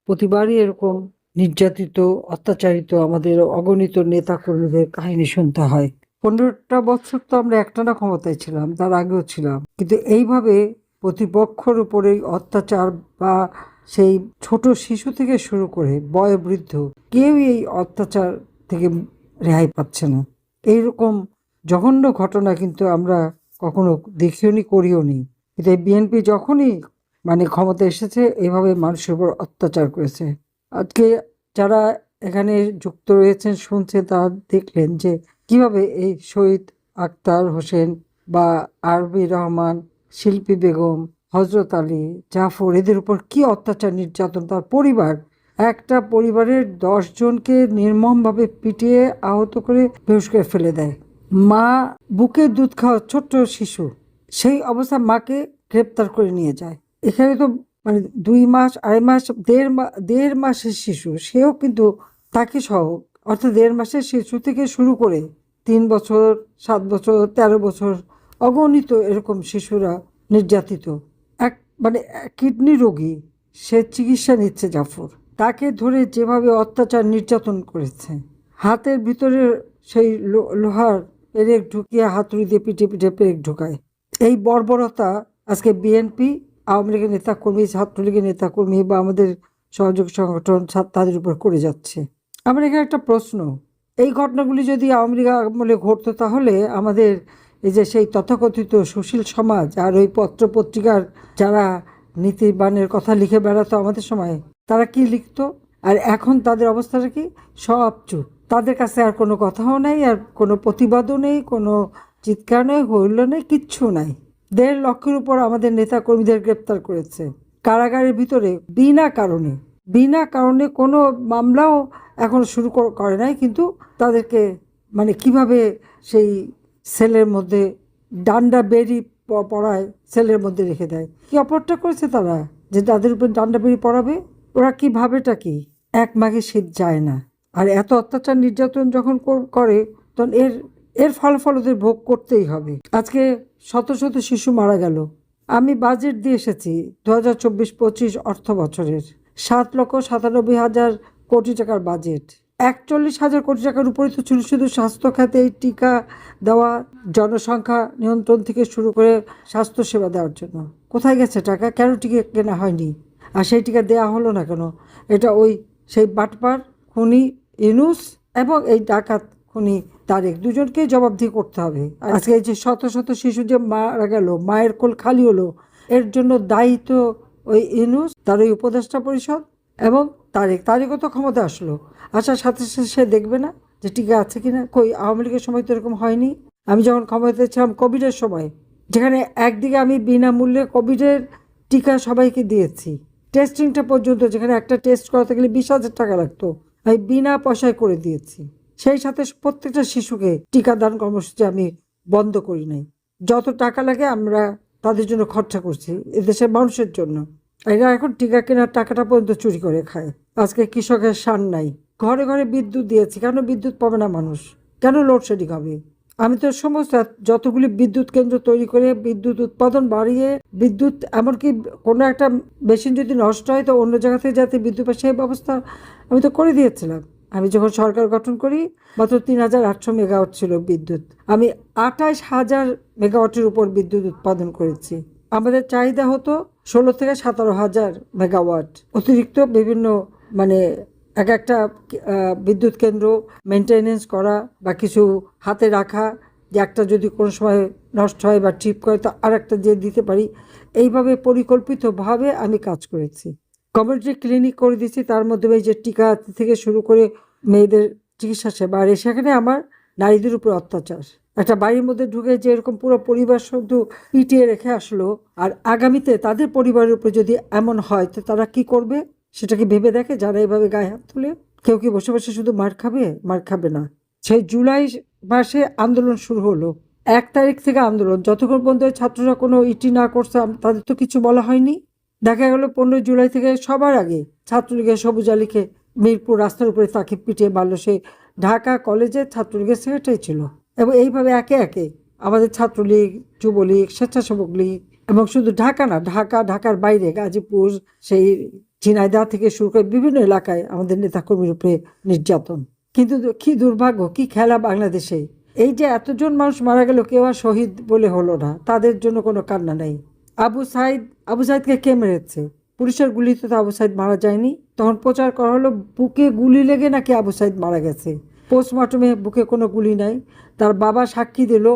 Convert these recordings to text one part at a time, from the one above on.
প্রতিবারই এরকম নির্যাতিত, অত্যাচারিত আমাদের অগণিত নেতা কর্মীদের কাহিনী শুনতে হয়। 15টা বছর তো আমরা একটানা ক্ষমতায় ছিলাম, তার আগেও ছিলাম, কিন্তু এইভাবে প্রতিপক্ষের উপরে অত্যাচার বা সেই ছোট শিশু থেকে শুরু করে বয়োবৃদ্ধ কেউই এই অত্যাচার থেকে রেহাই পাচ্ছে না। এইরকম জঘন্য ঘটনা কিন্তু আমরা কখনো দেখিওনি, করিওনি। কিন্তু এই বিএনপি যখনই ক্ষমতা এসেছে, এইভাবে মানুষের উপর অত্যাচার করেছে। আজকে যারা এখানে যুক্ত রয়েছেন, শুনছেন, তারা দেখলেন যে কিভাবে এই শহীদ আক্তার হোসেন বা আরবি রহমান, শিল্পী বেগম, হজরত আলী, জাফর, এদের উপর কি অত্যাচার নির্যাতন। তার পরিবার, একটা পরিবারের 10 জনকে নির্মমভাবে পিটিয়ে আহত করে বেহুশ করে ফেলে দেয়। মা বুকে দুধ খাওয়া ছোট্ট শিশু, সেই অবস্থা মাকে গ্রেপ্তার করে নিয়ে যায়। এখানে তো 2 মাস, 2.5 মাস, 1.5 মাসের শিশু, সেও কিন্তু তাকে সহ, অর্থাৎ 1.5 মাসের শিশু থেকে শুরু করে 3 বছর, 7 বছর, 13 বছর, অগণিত এরকম শিশুরা নির্যাতিত। এক কিডনি রোগী, সে চিকিৎসা নিচ্ছে জাফর, তাকে ধরে যেভাবে অত্যাচার নির্যাতন করেছে, হাতের ভিতরে সেই লোহার পেরেক ঢুকিয়ে হাতুড়ি দিয়ে পিঠে পিঠে পেরেক ঢুকায়। এই বর্বরতা আজকে বিএনপি, আওয়ামী লীগের নেতাকর্মী, ছাত্রলীগের নেতাকর্মী বা আমাদের সহযোগী সংগঠন তাদের উপর করে যাচ্ছে। আমার এখানে একটা প্রশ্ন, এই ঘটনাগুলি যদি আওয়ামী লীগ আমলে ঘটতো, তাহলে আমাদের এই যে সেই তথাকথিত সুশীল সমাজ আর ওই পত্রপত্রিকার যারা নীতিবানের কথা লিখে বেড়াতো আমাদের সময়, তারা কি লিখতো? আর এখন তাদের অবস্থাটা কি? সব চুপ। তাদের কাছে আর কোনো কথাও নেই, আর কোনো প্রতিবাদও নেই, কোনো চিৎকার নেই, হইল নেই, কিচ্ছু নাই। 1.5 লক্ষের উপর আমাদের নেতা কর্মীদের গ্রেপ্তার করেছে কারাগারের ভিতরে বিনা কারণে কোনো মামলাও এখন শুরু করে নাই, কিন্তু তাদেরকে কিভাবে সেই সেলের মধ্যে ডান্ডা বেরি পড়ায়, সেলের মধ্যে রেখে দেয়। কি অপরাধটা করেছে তারা যে তাদের উপর ডান্ডা বেরি পড়াবে? ওরা কি ভাবেটা কি? এক মাঘে শীত যায় না। আর এত অত্যাচার নির্যাতন যখন করে, তখন এর ফলাফল ওদের ভোগ করতেই হবে। আজকে শত শত শিশু মারা গেল। আমি বাজেট দিয়ে এসেছি 2024-25 অর্থ বছরের 7,97,000 কোটি টাকার বাজেট। 41,000 কোটি টাকার উপরে তো ছিল শুধু স্বাস্থ্য খাতে এই টিকা দেওয়া, জনসংখ্যা নিয়ন্ত্রণ থেকে শুরু করে স্বাস্থ্যসেবা দেওয়ার জন্য। কোথায় গেছে টাকা? কেন টিকা কেনা হয়নি? আর সেই টিকা দেওয়া হলো না কেন? এটা সেই বাটপার খুনি ইউনূস এবং এই ডাকাত খুনি তারেক, দুজনকেই জবাবদিহি করতে হবে। আজকে এই যে শত শত শিশু যে মারা গেল, মায়ের কোল খালি হলো, এর জন্য দায়ী তো ওই ইউনূস, তার ওই উপদেষ্টা পরিষদ এবং তারেকও তো ক্ষমতা আসলো, আসার সাথে সাথে সে দেখবে না যে টিকা আছে কিনা? কই, আওয়ামী লীগের সময় তো এরকম হয়নি। আমি যখন ক্ষমতায় ছিলাম কোভিডের সময়, যেখানে একদিকে আমি বিনামূল্যে কোভিডের টিকা সবাইকে দিয়েছি, টেস্টিংটা পর্যন্ত, যেখানে একটা টেস্ট করাতে গেলে 20,000 টাকা লাগতো, আমি বিনা পয়সায় করে দিয়েছি। সেই সাথে প্রত্যেকটা শিশুকে টিকাদান কর্মসূচি আমি বন্ধ করি নাই। যত টাকা লাগে আমরা তাদের জন্য খরচা করছি, এদেশের মানুষের জন্য। এরা এখন টিকা কেনার টাকাটা পর্যন্ত চুরি করে খায়। আজকে কৃষকের সার নাই, ঘরে ঘরে বিদ্যুৎ দিয়েছি, কেন বিদ্যুৎ পাবে না মানুষ? কেন লোডশেডিং হবে? আমি তো সমস্ত যতগুলি বিদ্যুৎ কেন্দ্র তৈরি করে বিদ্যুৎ উৎপাদন বাড়িয়ে, বিদ্যুৎ এমনকি কোনো একটা মেশিন যদি নষ্ট হয় তো অন্য জায়গা থেকে যাতে বিদ্যুৎ পায় সেই ব্যবস্থা আমি তো করে দিয়েছিলাম। আমি যখন সরকার গঠন করি মাত্র 3,800 মেগাওয়াট ছিল বিদ্যুৎ, আমি 28,000 মেগাওয়াটের উপর বিদ্যুৎ উৎপাদন করেছি। আমাদের চাহিদা হতো 16 থেকে 17,000 মেগাওয়াট। অতিরিক্ত বিভিন্ন এক একটা বিদ্যুৎ কেন্দ্র মেনটেনেন্স করা বা কিছু হাতে রাখা, যে একটা যদি কোনো সময় নষ্ট হয় বা ট্রিপ করে তো আর একটা দিয়ে দিতে পারি। এইভাবে পরিকল্পিতভাবে আমি কাজ করেছি। কমিউনিটি ক্লিনিক করে দিয়েছি, তার মধ্যে এই যে টিকা থেকে শুরু করে মেয়েদের চিকিৎসা সেবা। আর সেখানে আমার নারীদের উপর অত্যাচার, একটা বাড়ির মধ্যে ঢুকে যে এরকম পুরো পরিবার শুধু পিটিয়ে রেখে আসলো, আর আগামীতে তাদের পরিবারের উপর যদি এমন হয় তো তারা কি করবে সেটা কি ভেবে দেখে? যারা এভাবে গায়ে হাত তুলে, কেউ কি বসে বসে শুধু মার খাবে? মার খাবে না। সেই জুলাই মাসে আন্দোলন শুরু হলো, 1 তারিখ থেকে আন্দোলন, যতক্ষণ পর্যন্ত ছাত্ররা কোনো ইটি না করছে তাদের তো কিছু বলা হয়নি। দেখা গেল 15 জুলাই থেকে সবার আগে ছাত্রলীগের সবুজ আলীকে মিরপুর রাস্তার উপরে তাকে পিটিয়ে মারলো। সে ঢাকা কলেজের ছাত্রলীগের সেক্রেটারি ছিল। এবং এইভাবে একে একে আমাদের ছাত্রলীগ, যুবলীগ, স্বেচ্ছাসেবক লীগ, এবং শুধু ঢাকা না, ঢাকার বাইরে গাজীপুর, সেই ঝিনাইদহ থেকে শুরু করে বিভিন্ন এলাকায় আমাদের নেতাকর্মীর উপরে নির্যাতন। কিন্তু কি দুর্ভাগ্য, কি খেলা বাংলাদেশে, এই যে এতজন মানুষ মারা গেল, কেউ আর শহীদ বলে হলো না, তাদের জন্য কোনো কান্না নেই। আবু সাইদকে কে মেরেছে? পুলিশের গুলিতে তো আবু সাইদ মারা যায়নি। তখন প্রচার করা হলো বুকে গুলি লেগে নাকি আবু সাইদ মারা গেছে। পোস্টমর্টমে বুকে কোনো গুলি নাই। তার বাবা সাক্ষী দিল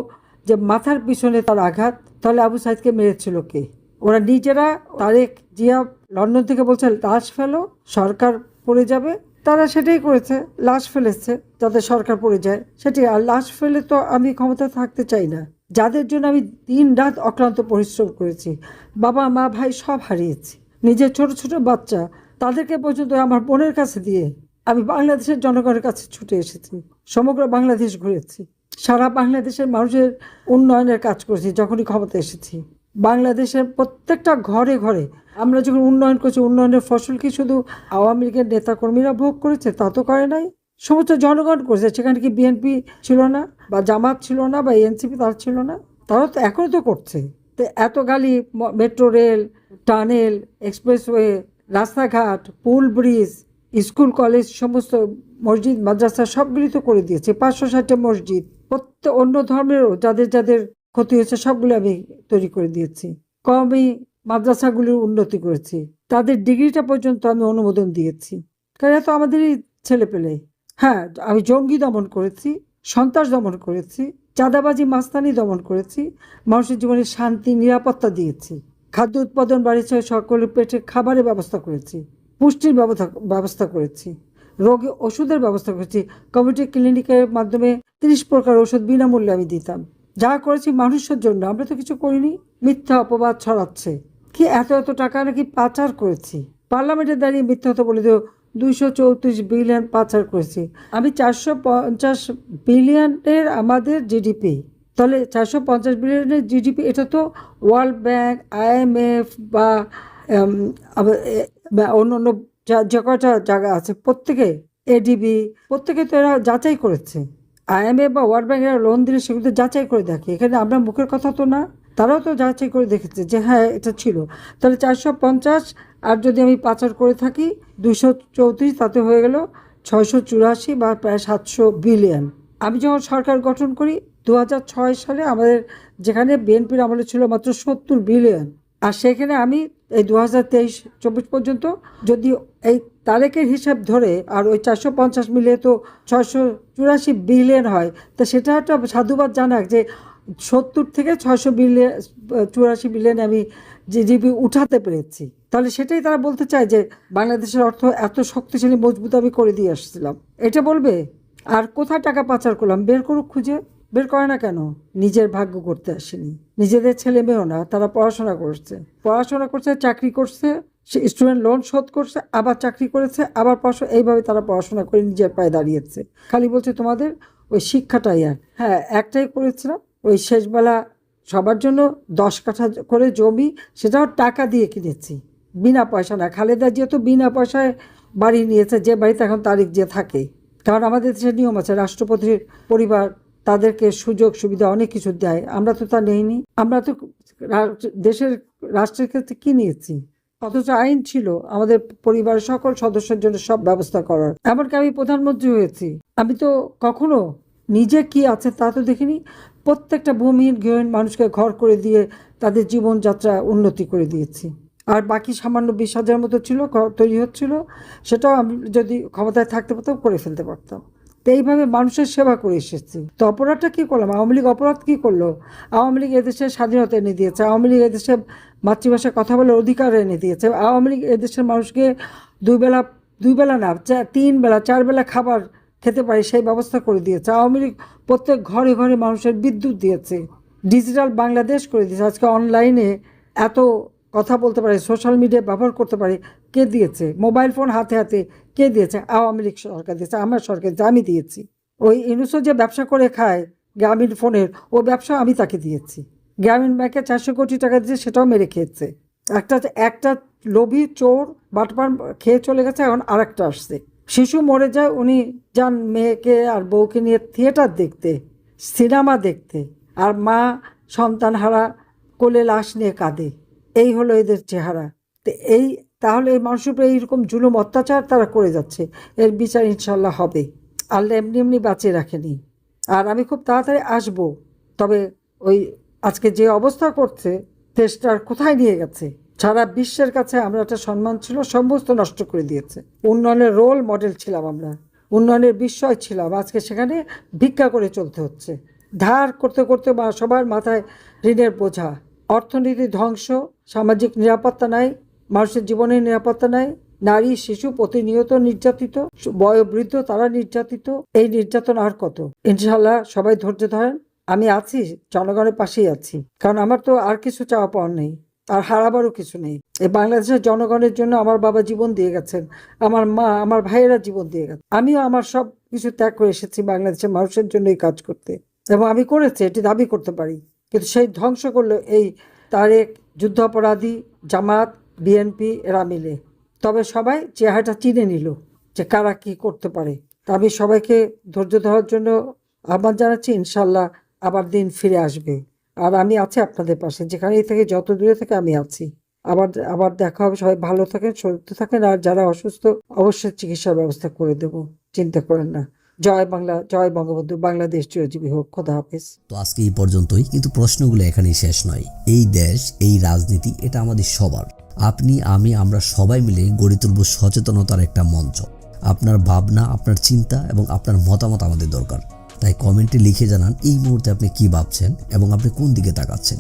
যে মাথার পিছনে তার আঘাত। তাহলে আবু সাইদকে মেরেছিল কে? ওরা নিজেরা, তারেক জিয়া লন্ডন থেকে বলছে লাশ ফেলো, সরকার পড়ে যাবে, তারা সেটাই করেছে, লাশ ফেলেছে যাতে সরকার পড়ে যায় সেটাই। আর লাশ ফেলে তো আমি ক্ষমতা থাকতে চাই না, যাদের জন্য আমি দিন রাত অক্লান্ত পরিশ্রম করেছি, বাবা মা ভাই সব হারিয়েছি, নিজের ছোট ছোট বাচ্চা, তাদেরকে পর্যন্ত আমার বোনের কাছে দিয়ে আমি বাংলাদেশের জনগণের কাছে ছুটে এসেছি। সমগ্র বাংলাদেশ ঘুরেছি, সারা বাংলাদেশের মানুষের উন্নয়নের কাজ করেছি। যখনই ক্ষমতা এসেছি বাংলাদেশের প্রত্যেকটা ঘরে ঘরে আমরা যখন উন্নয়ন করছি, উন্নয়নের ফসল কি শুধু আওয়ামী লীগের নেতাকর্মীরা ভোগ করেছে? তা তো করে নাই, সমস্ত জনগণ করেছে। সেখানে কি বিএনপি ছিল না, বা জামাত ছিল না, বা এনসিপি তারা ছিল না? তারা তো এখনও তো করছে। তো এত গালি, মেট্রো রেল, টানেল, এক্সপ্রেসওয়ে, রাস্তাঘাট, পুল ব্রিজ, স্কুল কলেজ, সমস্ত মসজিদ মাদ্রাসা সবগুলি তো করে দিয়েছে। 560টা মসজিদ, প্রত্যেক অন্য ধর্মেরও যাদের যাদের ক্ষতি হয়েছে সবগুলো আমি তৈরি করে দিয়েছি। কওমি মাদ্রাসাগুলির উন্নতি করেছি, তাদের ডিগ্রিটা পর্যন্ত আমি অনুমোদন দিয়েছি, কারণ এত আমাদেরই ছেলে পেলে। হ্যাঁ, আমি জঙ্গি দমন করেছি, সন্ত্রাস দমন করেছি, চাঁদাবাজি মাস্তানি দমন করেছি, মানুষের জীবনে শান্তি নিরাপত্তা দিয়েছি, খাদ্য উৎপাদন বাড়িয়েছে, সকলের পেটে খাবারের ব্যবস্থা করেছি, পুষ্টির ব্যবস্থা করেছি, রোগী ওষুধের ব্যবস্থা করেছি। কমিউনিটি ক্লিনিকের মাধ্যমে 30 প্রকার ওষুধ বিনামূল্যে আমি দিতাম। যা করেছি মানুষের জন্য, আমরা তো কিছু করিনি। মিথ্যা অপবাদ ছড়াচ্ছে কি এত এত টাকা নাকি পাচার করেছি। পার্লামেন্টে দাঁড়িয়ে মিথ্যা কথা বলে দিও 234 বিলিয়ন পাচার করেছি। আমি 450 বিলিয়নের আমাদের জিডিপি, তাহলে 450 বিলিয়নের জিডিপি, এটা তো ওয়ার্ল্ড ব্যাংক, IMF বা অন্য অন্য যে কটা জায়গা আছে প্রত্যেকে, ADB, প্রত্যেকে তো এরা যাচাই করেছে। IMF বা ওয়ার্ল্ড ব্যাংক এরা লোন দিলে সেগুলো তো যাচাই করে দেখে। এখানে আমরা মুখের কথা তো না, তারাও তো যাচাই করে দেখেছে যে হ্যাঁ এটা ছিল। তাহলে 450, আর যদি আমি পাচার করে থাকি 234, তাতে হয়ে গেল 684 বা প্রায় 700 বিলিয়ন। আমি যখন সরকার গঠন করি 2006 সালে, আমাদের যেখানে বিএনপির আমলে ছিল মাত্র 70 বিলিয়ন, আর সেখানে আমি এই 2023-24 পর্যন্ত যদি এই তারেকের হিসাব ধরে আর ওই 450 মিলিয়ে তো 684 বিলিয়ন হয়, তা সেটা একটা সাধুবাদ জানাক যে 70 থেকে 684 বিলিয়ন আমি জিডিপি উঠাতে পেরেছি। তাহলে সেটাই তারা বলতে চায় যে বাংলাদেশের অর্থ এত শক্তিশালী মজবুত আমি করে দিয়ে আসছিলাম, এটা বলবে। আর কোথায় টাকা পাচার করলাম বের করুক খুঁজে, বের করে না কেন? নিজের ভাগ্য করতে আসেনি, নিজেদের ছেলে মেয়েও না, তারা পড়াশোনা করছে, চাকরি করছে, সে স্টুডেন্ট লোন শোধ করছে, আবার চাকরি করেছে, আবার পড়াশোনা, এইভাবে তারা পড়াশোনা করে নিজের পায়ে দাঁড়িয়েছে। খালি বলছে তোমাদের ওই শিক্ষাটাই আর। হ্যাঁ, একটাই করেছিলাম, ওই শেষবেলা সবার জন্য 10 কাঠা করে জমি, সেটাও টাকা দিয়ে কিনেছি, বিনা পয়সা না। খালেদা জিয়া তো বিনা পয়সায় বাড়ি নিয়েছে, যে বাড়িতে এখন তারিক যে থাকে। কারণ আমাদের দেশের নিয়ম আছে, রাষ্ট্রপতির পরিবার তাদেরকে সুযোগ সুবিধা অনেক কিছু দেয়, আমরা তো তা নেইনি। আমরা তো দেশের রাষ্ট্রের ক্ষেত্রে কি নিয়েছি? অথচ আইন ছিল আমাদের পরিবারের সকল সদস্যের জন্য সব ব্যবস্থা করার। এমনকি আমি প্রধানমন্ত্রী হয়েছি, আমি তো কখনো নিজে কি আছে তা তো দেখিনি। প্রত্যেকটা ভূমিহীন গৃহহীন মানুষকে ঘর করে দিয়ে তাদের জীবনযাত্রা উন্নতি করে দিয়েছি। আর বাকি সামান্য 20,000 মতো ছিল তৈরি হচ্ছিল, সেটাও আমি যদি ক্ষমতায় থাকতে পারতাম করে ফেলতে পারতাম। তো এইভাবে মানুষের সেবা করে এসেছি। তো অপরাধটা কী করলাম? আওয়ামী লীগ অপরাধ কী করলো? আওয়ামী লীগ এদেশের স্বাধীনতা এনে দিয়েছে, আওয়ামী লীগ এদেশে মাতৃভাষায় কথা বলার অধিকার এনে দিয়েছে, আওয়ামী লীগ এদেশের মানুষকে দুই বেলা না 3 বেলা 4 বেলা খাবার খেতে পারে সেই ব্যবস্থা করে দিয়েছে। আওয়ামী লীগ প্রত্যেক ঘরে ঘরে মানুষের বিদ্যুৎ দিয়েছে, ডিজিটাল বাংলাদেশ করে দিয়েছে। আজকে অনলাইনে এত কথা বলতে পারে, সোশ্যাল মিডিয়া ব্যবহার করতে পারে, কে দিয়েছে? মোবাইল ফোন হাতে হাতে কে দিয়েছে? আওয়ামী লীগ সরকার দিয়েছে, আমার সরকার দিয়েছে, আমি দিয়েছি। ওই ইউনুসও যে ব্যবসা করে খায় গ্রামীণ ফোনের, ও ব্যবসা আমি তাকে দিয়েছি। গ্রামীণ ব্যাংকে 400 কোটি টাকা দিয়েছে, সেটাও মেরে খেয়েছে। একটা লোভী চোর বাটপার খেয়ে চলে গেছে, এখন আরেকটা আসছে। শিশু মরে যায়, উনি যান মেয়েকে আর বউকে নিয়ে থিয়েটার দেখতে, সিনেমা দেখতে, আর মা সন্তান হারা কোলে লাশ নিয়ে কাঁদে। এই হলো এদের চেহারা। তো এই তাহলে এই মানুষের উপরে এইরকম জুলুম অত্যাচার তারা করে যাচ্ছে, এর বিচার ইনশাল্লাহ হবে। আল্লাহ এমনি এমনি বাঁচিয়ে রাখেনি। আর আমি খুব তাড়াতাড়ি আসব। তবে ওই আজকে যে অবস্থা করছে, দেশটার কোথায় নিয়ে গেছে, সারা বিশ্বের কাছে আমরা একটা সম্মান ছিল, সমস্ত নষ্ট করে দিয়েছে। উন্নয়নের রোল মডেল ছিলাম আমরা, উন্নয়নের বিষয় ছিলাম, আজকে সেখানে ভিক্ষা করে চলতে হচ্ছে। ধার করতে করতে সবার মাথায় ঋণের বোঝা, অর্থনীতি ধ্বংস, সামাজিক নিরাপত্তা নাই, মানুষের জীবনের নিরাপত্তা নাই, নারী শিশু প্রতিনিয়ত নির্যাতিত, বয়োবৃদ্ধ তারা নির্যাতিত। এই নির্যাতন আর কত? ইনশাল্লাহ সবাই ধৈর্য ধরেন, আমি আছি, জনগণের পাশেই আছি। কারণ আমার তো আর কিছু চাওয়া পাওয়ার নেই, আর হারাবারও কিছু নেই। এই বাংলাদেশের জনগণের জন্য আমার বাবা জীবন দিয়ে গেছেন, আমার মা, আমার ভাইয়েরা জীবন দিয়ে গেছে। আমিও আমার সব কিছু ত্যাগ করে এসেছি বাংলাদেশের মানুষের জন্যই কাজ করতে, এবং আমি করেছি, এটি দাবি করতে পারি। কিন্তু সেই ধ্বংস করলো এই তারেক, যুদ্ধাপরাধী, জামাত, বিএনপি এরা মিলে। তবে সবাই চেহারাটা চিনে নিল যে কারা কি করতে পারে। তা আমি সবাইকে ধৈর্য ধরার জন্য আহ্বান জানাচ্ছি। ইনশাল্লাহ আবার দিন ফিরে আসবে, আর আমি আছি আপনাদের পাশে, যেখানেই থেকে যত দূরে থেকে আমি আছি। আবার আবার দেখা হবে। সবাই ভালো থাকেন, সুস্থ থাকেন, আর যারা অসুস্থ অবশ্যই চিকিৎসার ব্যবস্থা করে দেব, চিন্তা করেন না। জয় বাংলা, জয় বঙ্গবন্ধু, বাংলাদেশ চিরজীবী হোক। খোদা হাফেজ। তো আজকে এই পর্যন্তই, কিন্তু প্রশ্নগুলো এখানেই শেষ নয়। এই দেশ, এই রাজনীতি, এটা আমাদের সবার। আপনি, আমি, আমরা সবাই মিলে গড়ে তুলব সচেতনতার একটা মঞ্চ। আপনার ভাবনা, আপনার চিন্তা এবং আপনার মতামত আমাদের দরকার। তাই কমেন্টে লিখে জানান এই মুহূর্তে আপনি কি ভাবছেন এবং আপনি কোন দিকে তাকাচ্ছেন।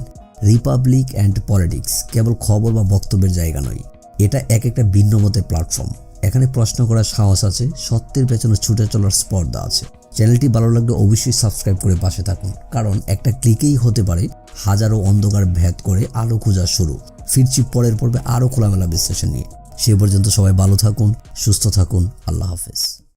রিপাবলিক অ্যান্ড পলিটিক্স কেবল খবর বা বক্তব্যের জায়গা নয়, এটা এক একটা ভিন্ন মতের প্ল্যাটফর্ম। এখানে প্রশ্ন করার সাহস আছে, সত্যের পেছনে ছুটে চলার স্পর্ধা আছে। চ্যানেলটি ভালো লাগলে অবশ্যই সাবস্ক্রাইব করে পাশে থাকুন, কারণ একটা ক্লিকেই হতে পারে হাজারো অন্ধকার ভেদ করে আলো খোঁজা শুরু। ফিরছি পরের পর্বে আরও খোলামেলা বিশ্লেষণ নিয়ে। সে পর্যন্ত সবাই ভালো থাকুন, সুস্থ থাকুন। আল্লাহ হাফেজ।